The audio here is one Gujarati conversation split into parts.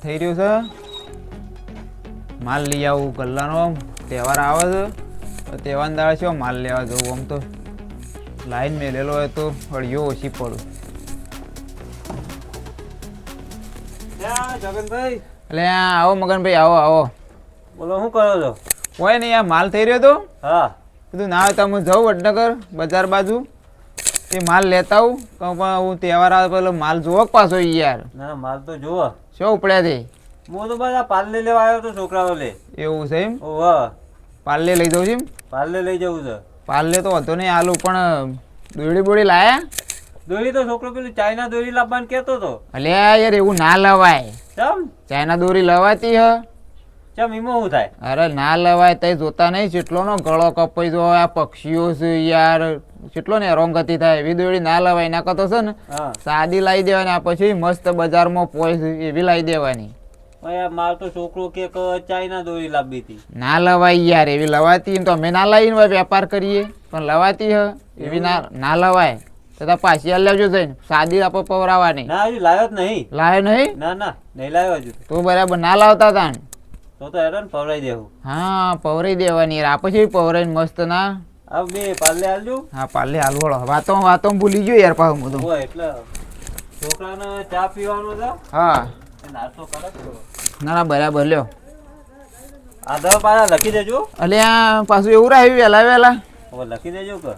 થઈ રહ્યો છે. માલ લઈ આવું ગલ્લાનો તહેવાર આવે છે તો તહેવાર દાડે છે માલ લેવા જવું. આમ તો લાઈન મેલેલો હોય તો અડિયો ઓછી પડું. જગનભાઈ એટલે આવો મગનભાઈ, આવો આવો. બોલો, શું કરો છો? હોય નહીં, આ માલ થઈ રહ્યો તો હા, કીધું ના હોય તો હું જાઉં વડનગર બજાર બાજુ તે માલ લેતા આવું. પણ હું તહેવાર આવે પેલો માલ જોવો પાછો યાર. ના માલ તો જુઓ. શું ઉપડ્યા છે? હું તો બસ આ પાર્લે લેવા આવ્યો તો છોકરાઓ લે. એવું છે એમ? ઓહ, પાર્લે લઈ જવું છે એમ? પાર્લે લઈ જવું છે. પાર્લે તો હતો નહીં આલું, પણ દોડી બોડી લાયા? દોરી તો છોકરો પેલી ચાઇના દોરી લાવવાનું કહેતો હતો. અલ્યા યાર એવું ના લવાય. ચમ ચાઇના દોરી લવાતી હ? ચમ ઈમો શું થાય? અરે ના લવાય. તઈ જોતા નહીં કેટલો નો ગળો કપાઈ જો. આ પક્ષીઓ છે યાર, કેટલો ને હેરાનગતિ થાય. એવી દોડી ના લવાય. ના કરતો છે ને હા, સાદી લાવી દેવાની. આ પછી મસ્ત બજારમાં પોય એવી લાવી દેવાની. આ માર તો છોકરો કે ચાઇના દોરી લાવવી હતી. ના લવાય યાર, એવી લવાતી તો અમે ના લાવીને હોય વેપાર કરીએ, પણ લવાતી હ એવી ના લવાય. તો પાછી હાલ લેવજો જઈને, સાદી આપણે પવરાવાની. ના હજુ લાવ્યો જ નહીં. લાવે નહીં? ના ના નહીં લાવ્યો હજુ. તો બરાબર ના લાવતા તા ને તો હેરાન પવરાઈ દેવું. હા, પવરાઈ દેવાની યાર. આ પછી પવરાઈને મસ્ત ના. આ બે પાર્લે હાલજો. હા પાર્લે હાલ વળો. વાતો ભૂલી ગયો યાર પાછું બધું. હોય એટલે છોકરાને ચા પીવાનો છે. હા નાસ્તો કરે થોડો. ના બરાબર લ્યો. આધાર પાછા લખી દેજો. અલ્યા પાછું એવું રહ્યું વહેલા વહેલા. હવે લખી દેજો કે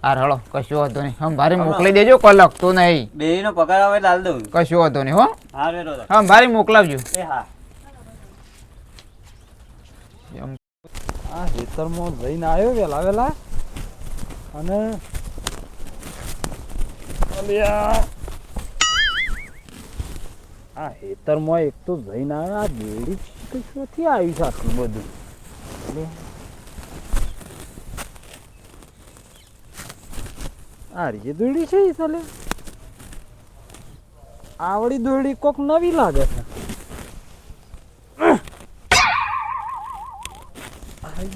હા હળો, કશું વાંધો નહીં. હમ ભારી મોકલી દેજો, કોઈ લખતો નહીં. બેયનો પગાર આવે એટલે હાલ દઉં. કશું વાંધો નહીં હો. હા રેડો. હમ ભારી મોકલાવજો. એ હા. આ ખેતરમાં જઈને આવ્યો વહેલા વહેલા અને આ ખેતરમાં એક તો જઈને આવ્યો. આ બેડી કશોથી આવ્યું છે આટલું બધું? આ રીએ દોડી છે એ ચાલે. આવડી દોડી કોક નવી લાગે છે.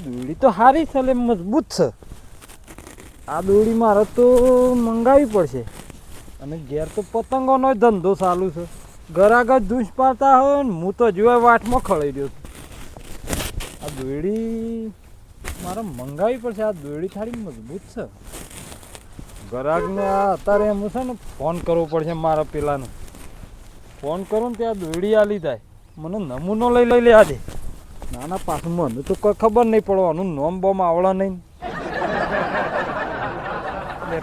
દોડી તો સારી છે, મજબૂત છે. આ દોડી મારે તો મંગાવી પડશે. અને ઘેર તો પતંગોનો ધંધો ચાલુ છે. ગરાગર દૂધ પાડતા હોય ને હું તો જોવા વાટમાં ખડાઈ રહ્યો છું. આ દોડી મારે મંગાવી પડશે. આ દોડી થાળી મજબૂત છે. ગરાગને આ અત્યારે એમ છે ને ફોન કરવો પડશે મારા પેલાને. ફોન કરું ને ત્યાં દોડી આલી જાય. મને નમૂનો લઈ લે આજે. નાના પાછું મને તો કોઈ ખબર નહીં પડવાનું. નોમ બોમ આવડે નહીં.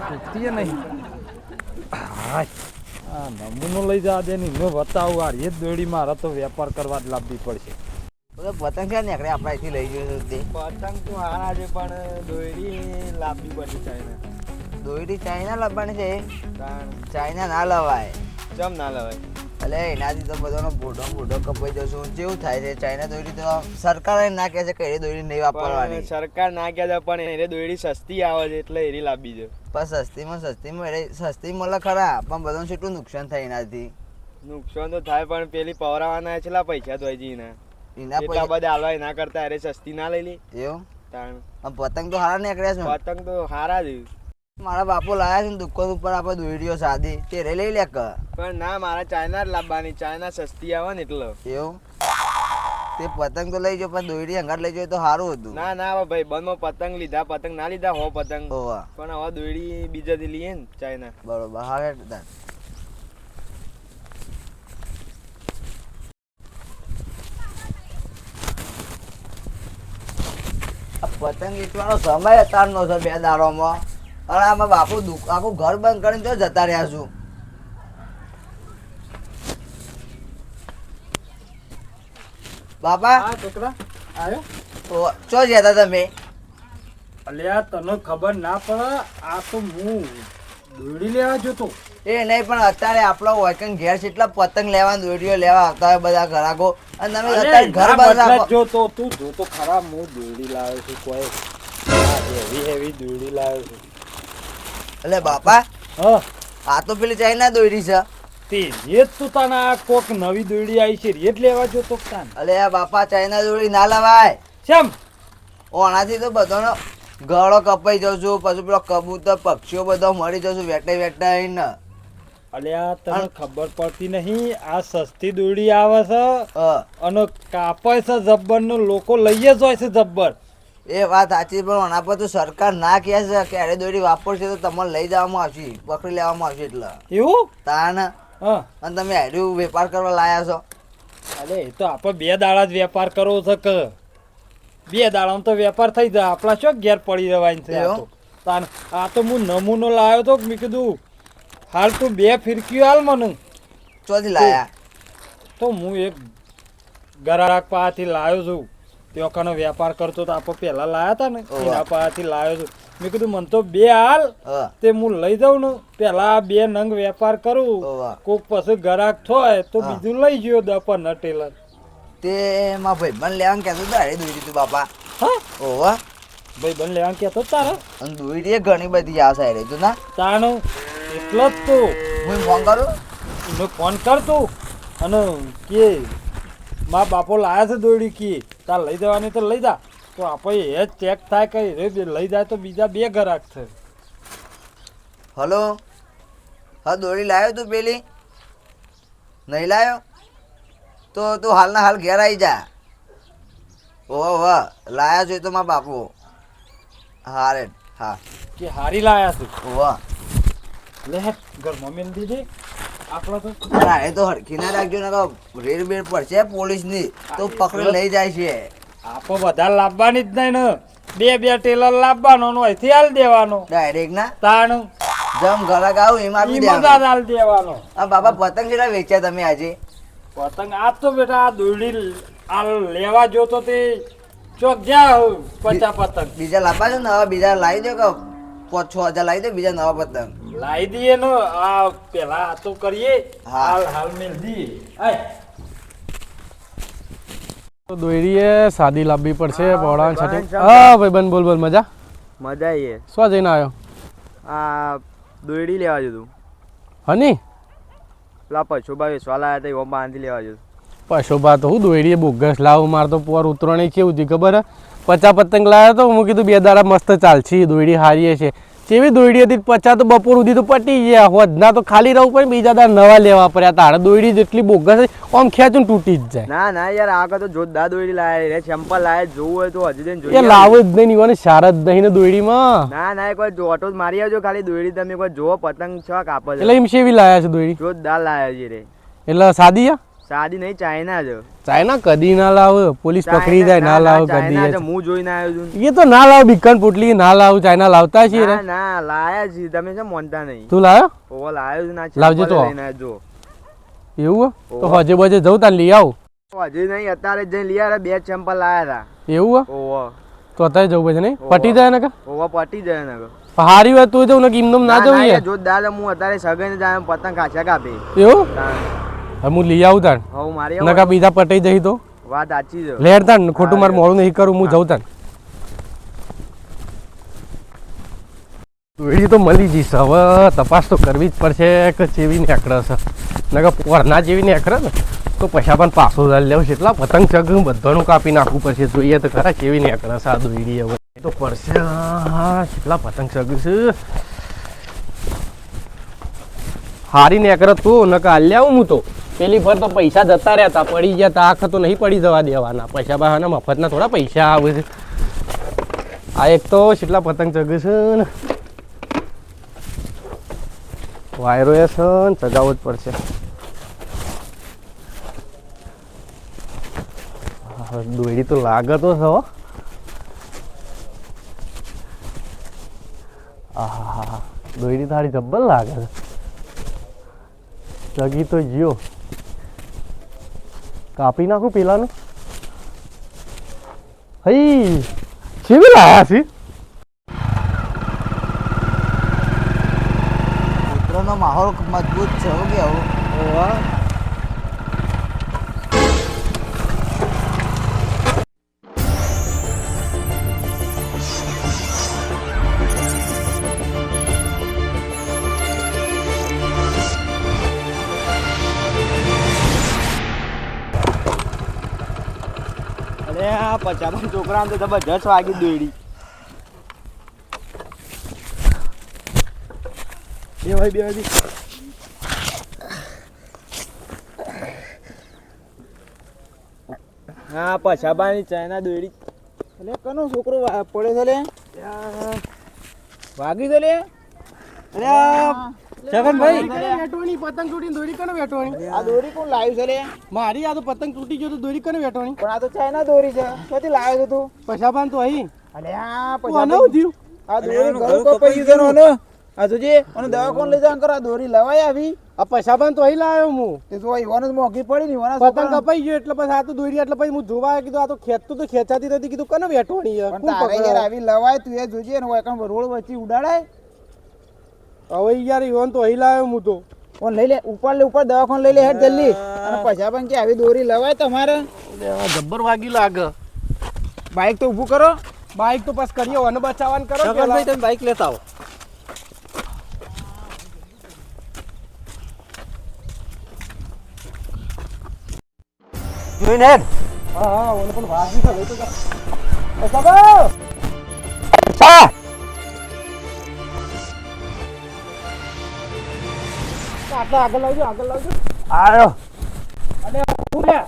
પૂછતીએ નહીં. હા, આ નમૂનો લઈ જા દે ને મેં બતાવું. આ એ જ દોડી મારે તો વેપાર કરવા જ લાવવી પડશે. પતંગ છે ને આપણે અહીંથી લઈ જઈએ. પતંગ તો હારા છે પણ દોડી લાવવી પડશે ચાઇના. દોરી ચાઇના લાવવાની છે. ચાઇના ના લવાય. ચમ ના લવાય? એટલે એનાથી તો બધાનો બૂઢો કપાઈ જશું. કેવું થાય છે ચાઇના દોરી તો સરકારે ના કહે છે કે એ દોરી નહીં વાપરવાની. સરકાર ના કહે છે પણ એને દોરી સસ્તી આવે છે એટલે એરી લાવવી છે. પણ સસ્તી મળે ખરા, પણ બધાને કેટલું નુકસાન થાય એનાથી. નુકસાન તો થાય પણ પેલી પવરાવાના છેલ્લા પૈસા તો હજી એના એટલા બધા હાલવા એના કરતા અરે સસ્તી ના લઈ લે. એવું? તાણ પતંગ તો હારા નીકળ્યા છે. પતંગ તો હારા જ. મારા બાપુ લાયા છે ને દુકાન ઉપર આપણે દોરીઓ સાદી તે લઈ લે કે. પણ ના, મારા ચાઇના જ લાવવાની. ચાઇના સસ્તી આવે ને એટલે. એવું? તે પતંગ તો લઈ જાઓ પણ દોરી અંગાટ લઈ જાઓ તો સારું હતું. ના ના ભાઈ, બંધમાં પતંગ લીધા. પતંગ ના લીધા હો પતંગ. ઓવા પણ હવે દોરી બીજાથી લઈએ ને ચાઇના. બરોબર. હા પતંગ વેચવાનો સમય અત્યારનો છે 2 દાડોમાં. અને આમાં બાપુ આખું ઘર બંધ કરીને જો જતા રહ્યા છું. બાપા છોકરા આવ્યો? ચો જતા તમે? અલ્યા તને ખબર ના પડે? આ તો હું દોડી લેવા જતો. એ નહીં, પણ અત્યારે આપણો વોકિંગ ઘેર છે એટલા પતંગ લેવા દોરીઓ લેવા આવતા હોય બધા ગ્રાહકો. અને તમે અત્યારે ઘર બંધ જોતો તું જોતો ખરા. હું દોડી લાવ્યો છું. કોઈ હેવી દોડી લાવ્યો છું. એટલે બાપા હા, આ તો પેલી ચાઇના દોરી છે. તે રેત તું તને આ કોક નવી દોડી આવી છે રેત લેવા જોતો તાન. અલે બાપા ચાઇના દોરી ના લવાય. કેમ? ઓનાથી તો બધાનો ગળો કપાઈ જશું. પછી પેલો કબૂતર પક્ષીઓ બધો મરી જશું વેટાઈને. અલ્યા તને ખબર પડતી નહીં આ સસ્તી દોડી આવે છે અને કાપે છે જબ્બર નો લોકો લઈએ જ હોય છે જબ્બર. એ વાત સાચી પણ આના પર તો સરકાર ના કહે છે કે અરે દોરી વાપરશે તો તમને લઈ જવામાં આવશે, પકડી લેવામાં આવશે. એટલે એવું તાન હા અને તમે હાર્યું વેપાર કરવા લાયા છો. અરે એ તો આપણે 2 દાડા જ વેપાર કરવો છે કે 2 દાડામાં તો વેપાર થઈ જાય. આપણા શું ઘેર પડી રહેવાની છે? આ તો તાન આ તો હું નમૂનો લાવ્યો તો મેં કીધું હાલ તું 2 ફિરકીઓ હાલ મને. ચોથી લાયા? તો હું એક ગરાક પાસેથી લાવ્યો છું. તે વખતનો વેપાર કરતો તો આપણે પહેલા લાયા હતા ને એના પાસેથી લાવ્યો છું. મેં કીધું મને તો 2 હાલ તે હું લઈ જાઉં ને પેલા 2 નંગ વેપાર કરું કોક પછી ગરાક થાય તો બીજું લઈ ગયો 10-15 ટેલર. તે માં ભાઈ બન લેવાનું કહેતો તો અરે દોરી તું બાપા. હા ઓવા ભાઈ બન લેવાનું કહેતો તારે અને દોરી ઘણી બધી આવશે અરે તું ના તાનું એટલો જ તું હું ફોન કરું એને ફોન કર તું અને કે મારા બાપો લાયા છે દોડી કે તાર લઈ જવાની તો લઈ જા. તો આપણે એ જ ચેક થાય કે લઈ જાય તો બીજા 2 ગરાક છે. હલો હા દોરી લાવ્યો તું પેલી? નહીં લાવ્યો તો તું હાલના હાલ ઘેર આવી જા. ઓહો વાહ લાયા છે તો મારા બાપુ. હા રે હા કે હારી લાયા છે ઓહો લે ઘરમાં મેલ દીધી આપણા તો. એ તો હરખી ના રાખજો ને રેડ બેડ પડશે પોલીસની તો પકડી લઈ જાય છે. આપો બધા લાવવાની જ નહીં ને 2 ટેલર લાવવાનો નો અહીંથી હાલ દેવાનો ડાયરેક્ટ ના તાણ જમ ઘરાક આવું એમાં આપી ઈ મદદ દેવાનું. હાલ દેવાનો. આ બાબા પતંગ કેટલા વેચ્યા તમે આજે? પતંગ આજ તો બેટા આ દોરડી આ લેવા જોતો તે ચોક જા 50 પતંગ બીજા લાવવા છો ને હવે બીજા લાવી દો કે 5-6 હજાર લાવી દો બીજા નવા પતંગ. લાવી દઈએ ને આ પેલા આ તો કરીએ હા. હાલ મેલ દઈએ. આય તો દોરીએ સાદી લાવવી પડશે પહોળાણ સાથે. હા ભાઈ બન બોલ મજા મજા આવીએ. શું જઈને આવ્યો? આ દોરડી લેવા જતું હની પેલા પશુભા વેચવા લાયા હતા એવો બાંધી લેવા જતું. પશોભા તો હું દોરીએ બોગસ લાવું મારે તો પોર ઉતરણી કેવું થયું ખબર? 50 પતંગ લાવ્યો તો હું કીધું 2 દાડા મસ્ત ચાલશે દોરડી હારીએ છે. જેવી દોરડી હતી 50 તો બપોર સુધી તો પટી ગયા હોદના તો ખાલી રહું પણ બીજા દાડા નવા લેવા પડ્યા. તારે દોરડી જેટલી બોગસ આમ ખેંચું તૂટી જ જાય. ના ના યાર આ તો જોરદાર દોરડી લાયા રે ચંપલ લાયા જોવું હોય તો હજી એ લાવો જ નહીં ને સાર જ નહીં ને દોરડીમાં. ના ના કોઈ ઓટો જ મારી આવજો ખાલી દોરડી તમે કોઈ જોવો પતંગ છ કાપે એટલે એમ શેવી લાયા છે દોરડી? જોરદાર લાયા છે રે. એટલે સાદી સાદી નહીં ચાઇના જ. ચાઇના કદી ના લાવ પોલીસ પકડી જાય ના લાવ કદી. હું જોઈને આવ્યો છું એ તો ના લાવ બીકન પોટલી ના લાવ ચાઇના લાવતા છીએ ના ના લાયા છે તમે છે મોનતા નહીં. તું લાવ્યો? ઓવો લાયો છે ના લાવજે તો. લઈને જો એવું તો હજે બજે જવું તાને લઈ આવું. હજી નહીં અત્યારે જઈને લઈ આવ્યા 2 ચંપલ લાયા હતા. એવું ઓવો તો અત્યારે જવું પછી નહીં પટી જાય ને કે ઓવો પટી જાય ને હારી વાત તું જવું ને એમનેમ ના જવું યાર. જોરદાર હું અત્યારે સગાઈને જાય પતંગ ખાચા કાપી. એવું હવે હું લઈ આવું તાણ હવે મારી નકા બીજા પટાઈ જઈ તો વાત સાચી છે. લેર તાણ ખોટું મારે મોડું નહીં કરું હું જઉં તાણ. દોડી તો મળી જઈશ હવે તપાસ તો કરવી જ પડશે કે ચેવી નેકળે છે નકા પોરના જેવી નેકળે ને તો પૈસા પણ પાછો લેવું છે. એટલા પતંગ ચગ બધાનું કાપી નાખવું પડશે. જોઈએ તો ખરા કેવી નેકળે છે આ દોડી હવે તો પડશે. હા કેટલા પતંગ ચગ છે હારી નેકળે તું નકા હાલ્યા હું તો પેલી ફર તો પૈસા જતા રહ્યા હતા પડી ગયા તા આખ તો નહીં પડી જવા દેવાના પૈસા બહાના મફતના થોડા પૈસા આવે છે. આ એક તો કેટલા પતંગ ચગ છે ને વાયરો એ છે ને ચગાવવો જ પડશે. દોડી તો લાગે તો છે. આહા દોડી તારી જબ્બર લાગે છે. ચગી તો જીઓ કાપી નાખું પેલાનું. હઈ કેવી લાયા છે? ઉત્તરાયણનો માહોલ મજબૂત છે હો કેવું. અરે આ 50 છોકરા તો જબરજસ્ત વાગી દોડી. બે ભાઈ હા પછાબાની ચાઇના દોરી એટલે કનો છોકરો પડે છે લે વાગી દે લે છગનભાઈ વેટવાની પતંગ તૂટીને દોરી કને વેટવાની આ દોરી કોણ લાવ્યું છે લે મારી આ તો પતંગ તૂટી ગયો તો દોરી કને વેટવાની પણ આ તો ચાઇના દોરી છે ક્યાંથી લાવ્યો છે તું પછાબાન તો અહીં અલે આ તું આનું થયું આ દોરી ગળું કપાઈ ગયું છે ને આ જોજે અને દવા કોણ લઈ જા કર આ દોરી લવાય આવી આ પછાબાન તો અહીં લાવ્યો હું તે તો ઈવાનો જ મોંઘી પડી ને ઈવાના પતંગ કપાઈ ગયો એટલે પછી આ તો દોરી એટલે પછી હું જોવા કીધું આ તો ખેંચતું તો ખેંચાતી નથી કીધું કને વેટવાની યાર પણ તારે યાર આવી લવાય તું એ જોજે ને એકણ રોડ વચ્ચે ઉડાડાય હવે યાર ઈવન તો અહીં લાવ્યો હું તો કોણ લઈ લે ઉપર દવાખાન લઈ લે હેડ જલ્દી અને પછી પણ કે આવી દોરી લવાય તમારે જબ્બર વાગી લાગે બાઈક તો ઊભું કરો બાઈક તો બસ કરીએ અને બચાવવાનું કરો છગનભાઈ તમે બાઈક લેતા આવો જોઈને હેડ હા હા ઓને પણ વાગી છે લઈ તો જા આટલા આગળ લાવજો આવ્યો અરે શું લે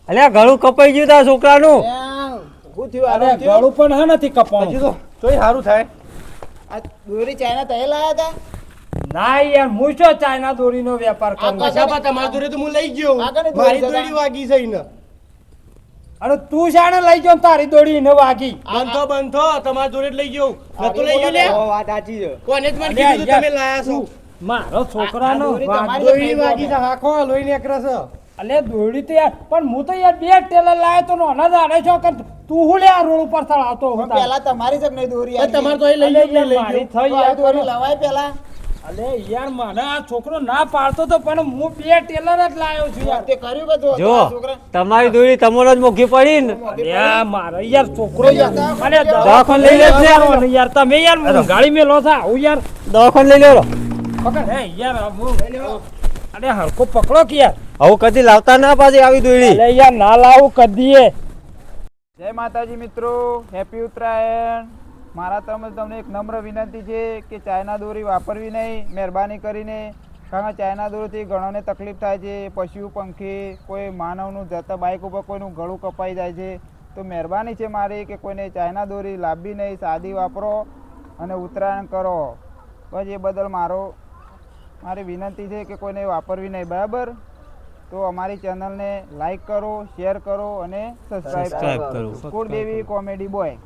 અલ્યા ગળું કપાઈ ગયું તા છોકરાનું ઊભું થયું અરે ગળું પણ હા નથી કપાવું તોય સારું થાય આ દોરી ચાઇના તહે લાયા હતા ના યાર હું શું ચાઇના દોરીનો વેપાર કરું કશામાં તમારી દોરી તો હું લઈ ગયો આગળની દોરી મારી છે દોરી વાગી છે ને અને તું શાણે લઈ ગયો ને તારી દોડી ને વાગી બંધો તમારી દોરી લઈ ગયો નતો લઈ ગયો લે વાત સાચી છે કોને જ મને કીધું તું તમે લાયા છો મારો છોકરાનો દોરી દોરી વાગી છે હાખો લોહી નીકળે છે અલે દોડી તો યાર પણ હું તો યાર બે ટેલર લાયો તો નોના જાણે છો કે તું હું લે આ રોડ ઉપર ચડાવતો હું પેલા તમારી જ નહીં દોરી તમારે તો અહીં લઈ ગયો મારી થઈ યાર દોરી લવાય પેલા અલે યાર મને આ છોકરો ના પાડતો તો પણ હું બે ટેલર જ લાયો છું યાર તે કર્યું કે જો છોકરા તમારી દોરી તમારો જ મોઘી પડી ને અરે મારો યાર છોકરો યાર અરે દવાખાને લઈ લે છે. યાર તમે યાર ગાડી મેલો છો આવું યાર દવાખાને લઈ લેલો પકડ હે યાર હું અરે હરકો પકડો કે યાર હવે કદી લાવતા ના પાછી આવી દોરી અલે યાર ના લાવું કદીએ જય માતાજી મિત્રો હેપી ઉત્તરાયણ મારા તરફથી તમને એક નમ્ર વિનંતી છે કે ચાઇના દોરી વાપરવી નહીં મહેરબાની કરીને કારણ કે ચાઇના દોરીથી ઘણોને તકલીફ થાય છે પશુ પંખી કોઈ માનવનું જતા બાઇક ઉપર કોઈનું ગળું કપાઈ જાય છે તો મહેરબાની છે મારી કે કોઈને ચાઇના દોરી લાવવી નહીં સાદી વાપરો અને ઉત્તરાયણ કરો બસ એ બદલ મારી વિનંતી છે કે કોઈને વાપરવી નહીં બરાબર તો અમારી ચેનલને લાઈક કરો શેર કરો અને સબસ્ક્રાઈબ કરો કરો. School baby comedy boy